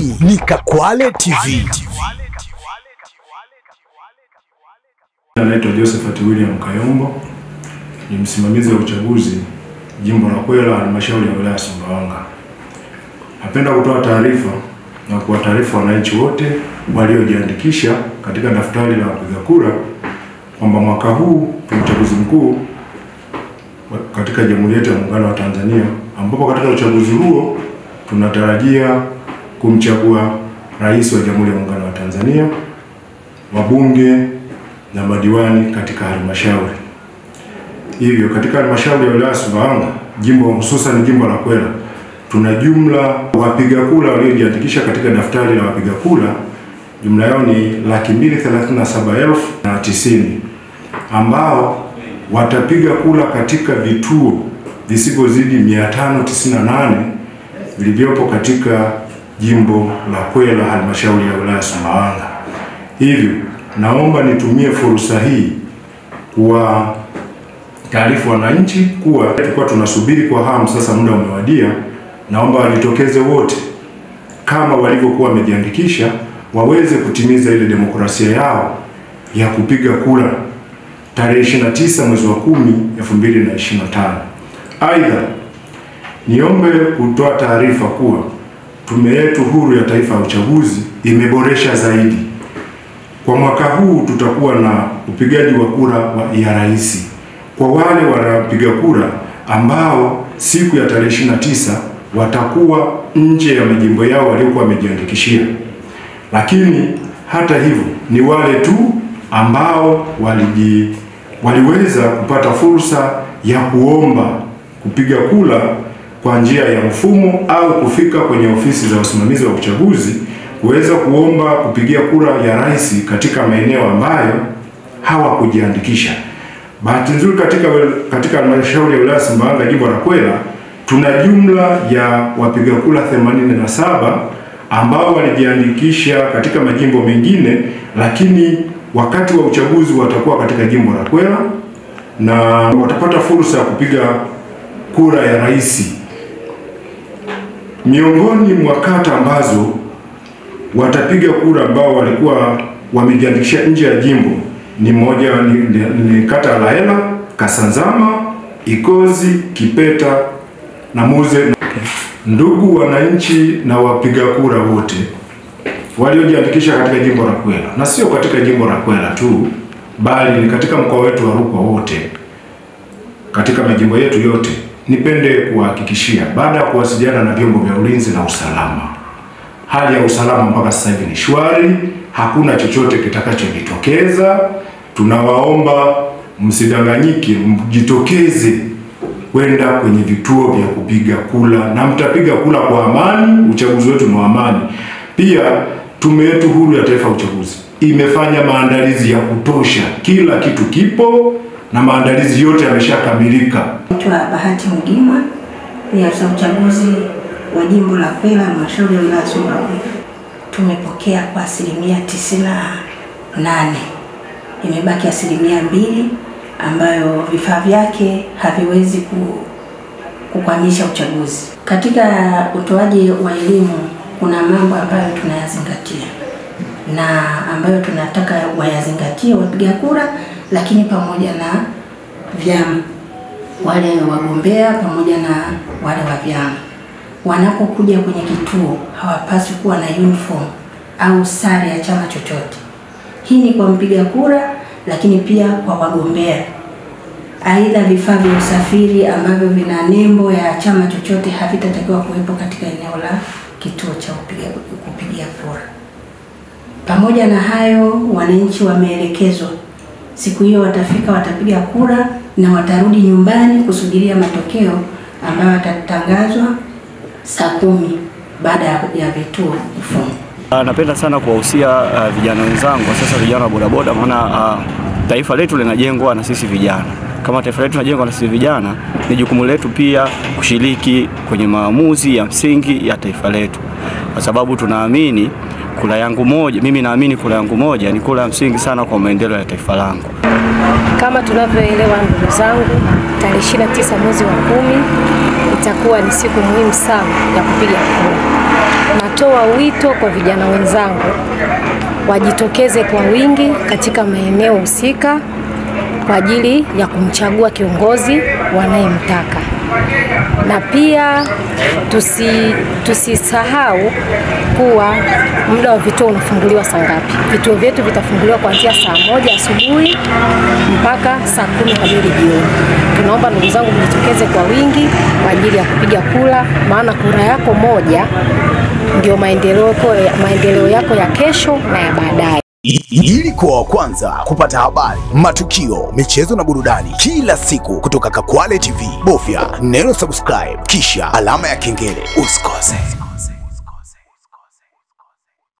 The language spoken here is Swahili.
Hii ni Kakwale TV. Naitwa Josephat William Kayombo, ni msimamizi wa uchaguzi Jimbo la Kwela, halmashauri ya wilaya Sumbawanga. Napenda kutoa taarifa na kuwataarifu wananchi wote waliojiandikisha katika daftari la wapiga kura kwamba mwaka huu tuna uchaguzi mkuu katika Jamhuri yetu ya Muungano wa Tanzania, ambapo katika uchaguzi huo tunatarajia kumchagua rais wa Jamhuri ya Muungano wa Tanzania, wabunge na madiwani katika halmashauri. Hivyo katika halmashauri ya wilaya Sumbawanga, hususan jimbo la Kwela, tuna jumla wapiga kura waliojiandikisha katika daftari la wapiga kura, jumla yao ni 237,090 ambao watapiga kura katika vituo visivyozidi 598 vilivyopo katika jimbo la Kwela, halmashauri ya wilaya Sumbawanga. Hivyo naomba nitumie fursa hii kwa taarifa wananchi kuwa tulikuwa tunasubiri kwa hamu, sasa muda umewadia. Naomba wajitokeze wote kama walivyokuwa wamejiandikisha, waweze kutimiza ile demokrasia yao ya kupiga kura tarehe 29 mwezi wa 10 2025. Aidha, niombe kutoa taarifa kuwa Tume yetu Huru ya Taifa ya Uchaguzi imeboresha zaidi. Kwa mwaka huu tutakuwa na upigaji wa kura ya rais kwa wale wanapiga kura ambao siku ya tarehe 29 watakuwa nje ya majimbo yao waliokuwa wamejiandikishia. Lakini hata hivyo ni wale tu ambao waliweza kupata fursa ya kuomba kupiga kura kwa njia ya mfumo au kufika kwenye ofisi za usimamizi wa uchaguzi kuweza kuomba kupigia kura ya rais katika maeneo ambayo hawakujiandikisha. Bahati nzuri katika halmashauri ya wilaya Sumbawanga, jimbo la Kwela, tuna jumla ya wapiga kura 87 ambao walijiandikisha katika majimbo mengine, lakini wakati wa uchaguzi watakuwa katika jimbo la Kwela na watapata fursa ya kupiga kura ya rais. Miongoni mwa kata ambazo watapiga kura ambao walikuwa wamejiandikisha nje ya jimbo ni kata la Hela, Kasanzama, Ikozi, Kipeta na Muze. Ndugu wananchi na wapiga kura wote waliojiandikisha katika jimbo la Kwela, na sio katika jimbo la Kwela tu, bali ni katika mkoa wetu wa Rukwa wote, katika majimbo yetu yote, nipende kuhakikishia baada ya kuwasiliana na vyombo vya ulinzi na usalama, hali ya usalama mpaka sasa hivi ni shwari, hakuna chochote kitakachojitokeza. Tunawaomba msidanganyike, mjitokeze kwenda kwenye vituo vya kupiga kura na mtapiga kura kwa amani. Uchaguzi wetu ni wa amani. Pia Tume yetu Huru ya Taifa ya Uchaguzi imefanya maandalizi ya kutosha, kila kitu kipo na maandalizi yote yameshakamilika. Naitwa Bahati Mgimwa, ni afisa uchaguzi wa jimbo la Kwela, halmashauri ya wilaya Sumbawanga. Tumepokea kwa 98%. Imebaki 2% ambayo vifaa vyake haviwezi kukwamisha uchaguzi. Katika utoaji wa elimu kuna mambo ambayo tunayazingatia na ambayo tunataka wayazingatie wapiga kura, lakini pamoja na vyama, wale wagombea pamoja na wale wa vyama wanapokuja kwenye kituo hawapaswi kuwa na uniform au sare ya chama chochote. Hii ni kwa mpiga kura, lakini pia kwa wagombea. Aidha, vifaa vya usafiri ambavyo vina nembo ya chama chochote havitatakiwa kuwepo katika eneo la kituo cha kupigia kura. Pamoja na hayo, wananchi wameelekezwa siku hiyo watafika, watapiga kura na watarudi nyumbani kusubiria matokeo ambayo yatatangazwa saa 10 baada ya vituo kufungwa. Napenda sana kuwahusia vijana wenzangu, sasa vijana wa bodaboda, maana taifa letu linajengwa na sisi vijana. Kama taifa letu linajengwa na sisi vijana, ni jukumu letu pia kushiriki kwenye maamuzi ya msingi ya taifa letu, kwa sababu tunaamini kura yangu moja, mimi naamini kura yangu moja ni kura ya msingi sana kwa maendeleo ya taifa langu. Kama tunavyoelewa ndugu zangu, tarehe 29 mwezi wa 10 itakuwa ni siku muhimu sana ya kupiga kura. Natoa wito kwa vijana wenzangu wajitokeze kwa wingi katika maeneo husika kwa ajili ya kumchagua kiongozi wanayemtaka. Na pia tusisahau kuwa muda wa vituo unafunguliwa saa ngapi. Vituo vyetu vitafunguliwa kuanzia saa 1 asubuhi mpaka saa 10 kamili jioni. Tunaomba ndugu zangu mjitokeze kwa wingi kwa ajili ya kupiga kura, maana kura yako moja ndio maendeleo yako ya kesho na ya baadaye. Ili kuwa wa kwanza kupata habari, matukio, michezo na burudani kila siku kutoka Kakwale TV, bofya neno subscribe kisha alama ya kengele. Usikose.